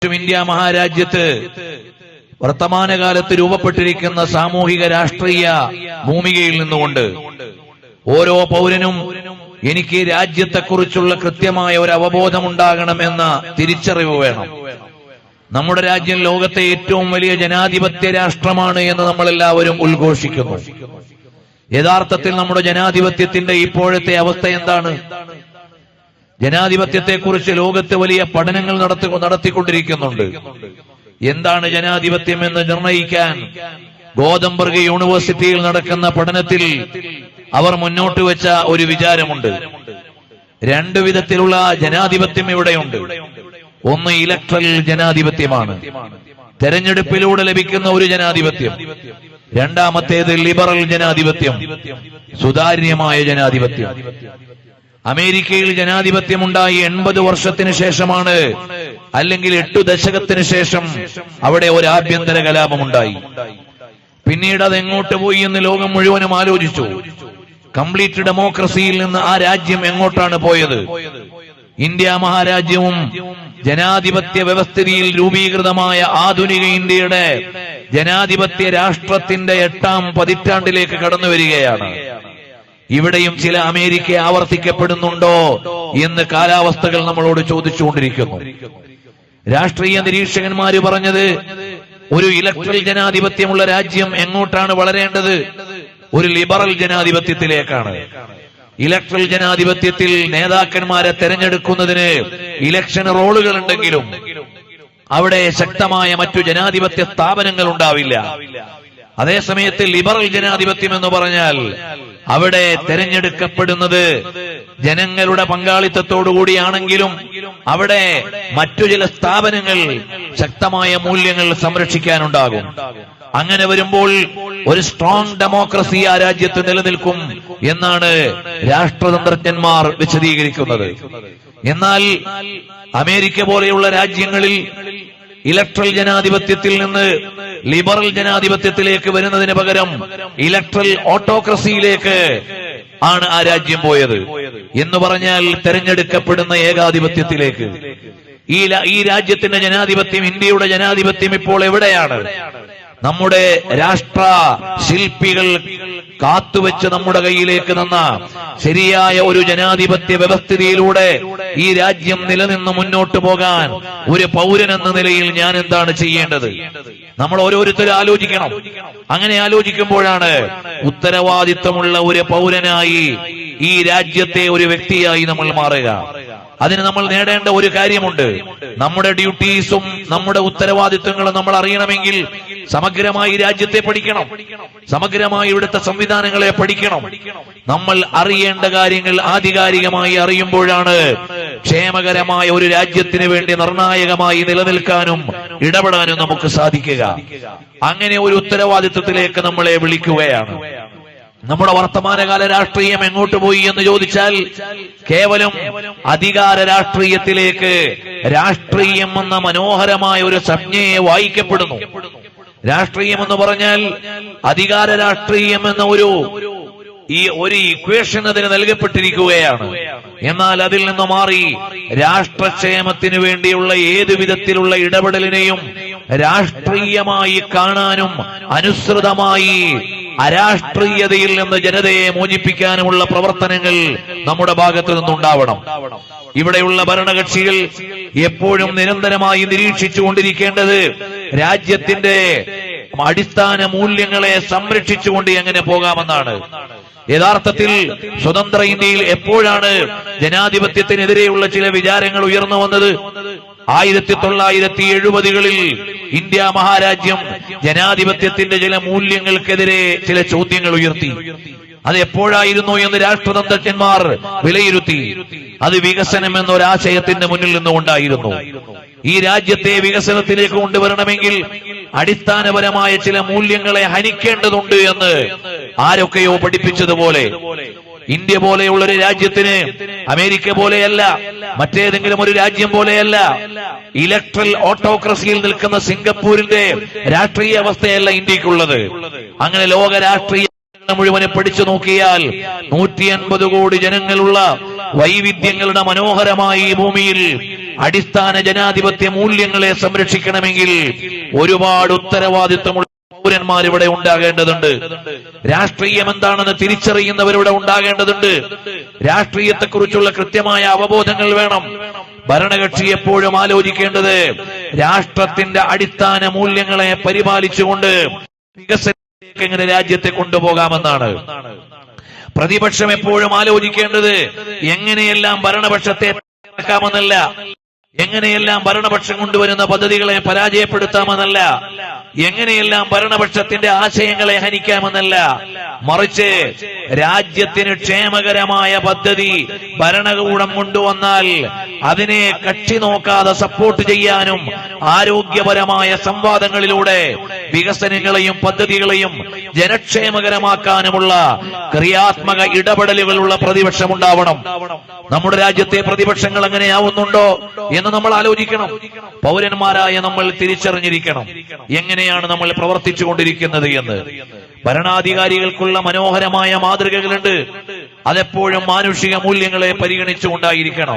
India മഹാരാജ്യത്ത് വർത്തമാനകാലത്ത് രൂപപ്പെട്ടിരിക്കുന്ന സാമൂഹിക രാഷ്ട്രീയ ഭൂമികയിൽ നിന്നുകൊണ്ട് ഓരോ പൗരനും എനിക്ക് രാജ്യത്തെക്കുറിച്ചുള്ള കൃത്യമായ ഒരു അവബോധം ഉണ്ടാകണമെന്ന തിരിച്ചറിവ് വേണം. നമ്മുടെ രാജ്യം ലോകത്തെ ഏറ്റവും വലിയ ജനാധിപത്യ രാഷ്ട്രമാണ് എന്ന് നമ്മളെല്ലാവരും ഉദ്ഘോഷിക്കുന്നു. യഥാർത്ഥത്തിൽ നമ്മുടെ ജനാധിപത്യത്തിന്റെ ഇപ്പോഴത്തെ അവസ്ഥ എന്താണ്? ജനാധിപത്യത്തെക്കുറിച്ച് ലോകത്ത് വലിയ പഠനങ്ങൾ നടത്തിക്കൊണ്ടിരിക്കുന്നുണ്ട്. എന്താണ് ജനാധിപത്യം എന്ന് നിർണയിക്കാൻ ഗോതംബർഗ് യൂണിവേഴ്സിറ്റിയിൽ നടക്കുന്ന പഠനത്തിൽ അവർ മുന്നോട്ട് വെച്ച ഒരു വിചാരമുണ്ട്. രണ്ടു വിധത്തിലുള്ള ജനാധിപത്യം ഇവിടെയുണ്ട്. ഒന്ന് ഇലക്ട്രൽ ജനാധിപത്യമാണ്, തെരഞ്ഞെടുപ്പിലൂടെ ലഭിക്കുന്ന ഒരു ജനാധിപത്യം. രണ്ടാമത്തേത് ലിബറൽ ജനാധിപത്യം, സുതാര്യമായ ജനാധിപത്യം. അമേരിക്കയിൽ ജനാധിപത്യമുണ്ടായി 80 വർഷത്തിന് ശേഷമാണ്, അല്ലെങ്കിൽ 8 ദശകത്തിന് ശേഷം അവിടെ ഒരു ആഭ്യന്തര കലാപമുണ്ടായി. പിന്നീട് അത് എങ്ങോട്ട് പോയി എന്ന് ലോകം മുഴുവനും ആലോചിച്ചു. കംപ്ലീറ്റ് ഡെമോക്രസിയിൽ നിന്ന് ആ രാജ്യം എങ്ങോട്ടാണ് പോയത്? ഇന്ത്യ മഹാരാജ്യവും ജനാധിപത്യ വ്യവസ്ഥിതിയിൽ രൂപീകൃതമായ ആധുനിക ഇന്ത്യയുടെ ജനാധിപത്യ രാഷ്ട്രത്തിന്റെ 8ാം പതിറ്റാണ്ടിലേക്ക് കടന്നു വരികയാണ്. ഇവിടെയും ചില അമേരിക്ക ആവർത്തിക്കപ്പെടുന്നുണ്ടോ എന്ന് കാലാവസ്ഥകൾ നമ്മളോട് ചോദിച്ചുകൊണ്ടിരിക്കുന്നു. രാഷ്ട്രീയ നിരീക്ഷകന്മാര് പറഞ്ഞത് ഒരു ഇലക്ട്രൽ ജനാധിപത്യമുള്ള രാജ്യം എങ്ങോട്ടാണ് വളരേണ്ടത്? ഒരു ലിബറൽ ജനാധിപത്യത്തിലേക്കാണ്. ഇലക്ട്രൽ ജനാധിപത്യത്തിൽ നേതാക്കന്മാരെ തെരഞ്ഞെടുക്കുന്നതിന് ഇലക്ഷൻ റോളുകൾ ഉണ്ടെങ്കിലും അവിടെ ശക്തമായ മറ്റു ജനാധിപത്യ സ്ഥാപനങ്ങൾ ഉണ്ടാവില്ല. അതേസമയത്ത് ലിബറൽ ജനാധിപത്യം എന്ന് പറഞ്ഞാൽ അവിടെ തെരഞ്ഞെടുക്കപ്പെടുന്നത് ജനങ്ങളുടെ പങ്കാളിത്തത്തോടുകൂടിയാണെങ്കിലും അവിടെ മറ്റു ചില സ്ഥാപനങ്ങൾ ശക്തമായ മൂല്യങ്ങൾ സംരക്ഷിക്കാനുണ്ടാകും. അങ്ങനെ വരുമ്പോൾ ഒരു സ്ട്രോങ് ഡെമോക്രസി ആ രാജ്യത്ത് നിലനിൽക്കും എന്നാണ് രാഷ്ട്രതന്ത്രജ്ഞന്മാർ വിശദീകരിക്കുന്നത്. എന്നാൽ അമേരിക്ക പോലെയുള്ള രാജ്യങ്ങളിൽ ഇലക്ട്രൽ ജനാധിപത്യത്തിൽ നിന്ന് ലിബറൽ ജനാധിപത്യത്തിലേക്ക് വരുന്നതിന് പകരം ഇലക്ട്രൽ ഓട്ടോക്രസിയിലേക്ക് ആണ് ആ രാജ്യം പോയത്. എന്ന് പറഞ്ഞാൽ തെരഞ്ഞെടുക്കപ്പെടുന്ന ഏകാധിപത്യത്തിലേക്ക്. ഈ രാജ്യത്തിന്റെ ജനാധിപത്യം, ഇന്ത്യയുടെ ജനാധിപത്യം ഇപ്പോൾ എവിടെയാണ്? നമ്മുടെ രാഷ്ട്ര ശില്പികൾ കാത്തുവെച്ച് നമ്മുടെ കയ്യിലേക്ക് തന്ന ശരിയായ ഒരു ജനാധിപത്യ വ്യവസ്ഥിതിയിലൂടെ ഈ രാജ്യം നിലനിന്ന് മുന്നോട്ട് പോകാൻ ഒരു പൗരൻ എന്ന നിലയിൽ ഞാൻ എന്താണ് ചെയ്യേണ്ടത്? നമ്മൾ ഓരോരുത്തരും ആലോചിക്കണം. അങ്ങനെ ആലോചിക്കുമ്പോഴാണ് ഉത്തരവാദിത്വമുള്ള ഒരു പൗരനായി ഈ രാജ്യത്തെ ഒരു വ്യക്തിയായി നമ്മൾ മാറുക. അതിന് നമ്മൾ നേടേണ്ട ഒരു കാര്യമുണ്ട്. നമ്മുടെ ഡ്യൂട്ടീസും നമ്മുടെ ഉത്തരവാദിത്വങ്ങളും നമ്മൾ അറിയണമെങ്കിൽ സമഗ്രമായി രാജ്യത്തെ പഠിക്കണം, സമഗ്രമായി ഇവിടുത്തെ സംവിധാനങ്ങളെ പഠിക്കണം. നമ്മൾ അറിയേണ്ട കാര്യങ്ങൾ ആധികാരികമായി അറിയുമ്പോഴാണ് ക്ഷേമകരമായ ഒരു രാജ്യത്തിന് വേണ്ടി നിർണായകമായി നിലനിൽക്കാനും ഇടപെടാനും നമുക്ക് സാധിക്കുക. അങ്ങനെ ഒരു ഉത്തരവാദിത്വത്തിലേക്ക് നമ്മളെ വിളിക്കുകയാണ്. നമ്മുടെ വർത്തമാനകാല രാഷ്ട്രീയം എങ്ങോട്ട് പോയി എന്ന് ചോദിച്ചാൽ കേവലം അധികാര രാഷ്ട്രീയത്തിലേക്ക് രാഷ്ട്രീയം എന്ന മനോഹരമായ ഒരു സംജ്ഞയെ വായിക്കപ്പെടുന്നു. രാഷ്ട്രീയം എന്ന് പറഞ്ഞാൽ അധികാര രാഷ്ട്രീയം എന്ന ഒരു ഇക്വേഷൻ അതിന് നൽകപ്പെട്ടിരിക്കുകയാണ്. എന്നാൽ അതിൽ നിന്ന് മാറി രാഷ്ട്രക്ഷേമത്തിന് വേണ്ടിയുള്ള ഏതു വിധത്തിലുള്ള ഇടപെടലിനെയും രാഷ്ട്രീയമായി കാണാനും അനുസൃതമായി അരാഷ്ട്രീയതയിൽ നിന്ന് ജനതയെ മോചിപ്പിക്കാനുമുള്ള പ്രവർത്തനങ്ങൾ നമ്മുടെ ഭാഗത്തു നിന്നുണ്ടാവണം. ഇവിടെയുള്ള ഭരണകക്ഷികൾ എപ്പോഴും നിരന്തരമായി നിരീക്ഷിച്ചുകൊണ്ടിരിക്കേണ്ടത് രാജ്യത്തിന്റെ അടിസ്ഥാന മൂല്യങ്ങളെ സംരക്ഷിച്ചുകൊണ്ട് എങ്ങനെ പോകാമെന്നാണ്. യഥാർത്ഥത്തിൽ സ്വതന്ത്ര ഇന്ത്യയിൽ എപ്പോഴാണ് ജനാധിപത്യത്തിനെതിരെയുള്ള ചില വിചാരങ്ങൾ ഉയർന്നു വന്നത്? 1970-കളിൽ ഇന്ത്യ മഹാരാജ്യം ജനാധിപത്യത്തിന്റെ ചില മൂല്യങ്ങൾക്കെതിരെ ചില ചോദ്യങ്ങൾ ഉയർത്തി. അത് എപ്പോഴായിരുന്നു എന്ന് രാഷ്ട്രതന്ത്രജ്ഞന്മാർ വിലയിരുത്തി. അത് വികസനം എന്നൊരാശയത്തിന്റെ മുന്നിൽ നിന്നുകൊണ്ടായിരുന്നു. ഈ രാജ്യത്തെ വികസനത്തിലേക്ക് കൊണ്ടുവരണമെങ്കിൽ അടിസ്ഥാനപരമായ ചില മൂല്യങ്ങളെ ഹനിക്കേണ്ടതുണ്ട് എന്ന് ആരൊക്കെയോ പഠിപ്പിച്ചതുപോലെ ഇന്ത്യ പോലെയുള്ള ഒരു രാജ്യത്തിന് അമേരിക്ക പോലെയല്ല, മറ്റേതെങ്കിലും ഒരു രാജ്യം പോലെയല്ല, ഇലക്ട്രൽ ഓട്ടോക്രസിയിൽ നിൽക്കുന്ന സിംഗപ്പൂരിന്റെ രാഷ്ട്രീയ അവസ്ഥയല്ല ഇന്ത്യക്കുള്ളത്. അങ്ങനെ ലോക രാഷ്ട്രീയ മുഴുവനെ പഠിച്ചു നോക്കിയാൽ 150 കോടി ജനങ്ങളുള്ള വൈവിധ്യങ്ങളുടെ മനോഹരമായ ഈ ഭൂമിയിൽ അടിസ്ഥാന ജനാധിപത്യ മൂല്യങ്ങളെ സംരക്ഷിക്കണമെങ്കിൽ ഒരുപാട് ഉത്തരവാദിത്വമുള്ള പൗരന്മാർ ഇവിടെ ഉണ്ടാകേണ്ടതുണ്ട്. രാഷ്ട്രീയം എന്താണെന്ന് തിരിച്ചറിയുന്നവരിവിടെ ഉണ്ടാകേണ്ടതുണ്ട്. രാഷ്ട്രീയത്തെക്കുറിച്ചുള്ള കൃത്യമായ അവബോധങ്ങൾ വേണം. ഭരണകക്ഷി എപ്പോഴും ആലോചിക്കേണ്ടത് രാഷ്ട്രത്തിന്റെ അടിസ്ഥാന മൂല്യങ്ങളെ പരിപാലിച്ചുകൊണ്ട് വികസനത്തിലേക്ക് എങ്ങനെ രാജ്യത്തെ കൊണ്ടുപോകാമെന്നാണ്. പ്രതിപക്ഷം എപ്പോഴും ആലോചിക്കേണ്ടത് എങ്ങനെയെല്ലാം ഭരണപക്ഷത്തെ ഇറക്കാമെന്നല്ല, എങ്ങനെയെല്ലാം ഭരണപക്ഷം കൊണ്ടുവരുന്ന പദ്ധതികളെ പരാജയപ്പെടുത്താമെന്നല്ല, എങ്ങനെയെല്ലാം ഭരണപക്ഷത്തിന്റെ ആശയങ്ങളെ ഹനിക്കാമെന്നല്ല, മറിച്ച് രാജ്യത്തിന് ക്ഷേമകരമായ പദ്ധതി ഭരണകൂടം കൊണ്ടുവന്നാൽ അതിനെ കക്ഷി നോക്കാതെ സപ്പോർട്ട് ചെയ്യാനും ആരോഗ്യപരമായ സംവാദങ്ങളിലൂടെ വികസനങ്ങളെയും പദ്ധതികളെയും ജനക്ഷേമകരമാക്കാനുമുള്ള ക്രിയാത്മക ഇടപെടലുകളുള്ള പ്രതിപക്ഷം ഉണ്ടാവണം. നമ്മുടെ രാജ്യത്തെ പ്രതിപക്ഷങ്ങൾ എങ്ങനെയാവുന്നുണ്ടോ എന്ന് നമ്മൾ ആലോചിക്കണം. പൗരന്മാരായ നമ്മൾ തിരിച്ചറിഞ്ഞിരിക്കണം എങ്ങനെയാണ് നമ്മൾ പ്രവർത്തിച്ചു കൊണ്ടിരിക്കുന്നത് എന്ന്. ഭരണാധികാരികൾക്കുള്ള മനോഹരമായ മാതൃകകളുണ്ട്. അതെപ്പോഴും മാനുഷിക മൂല്യങ്ങളെ പരിഗണിച്ചുകൊണ്ടായിരിക്കണം.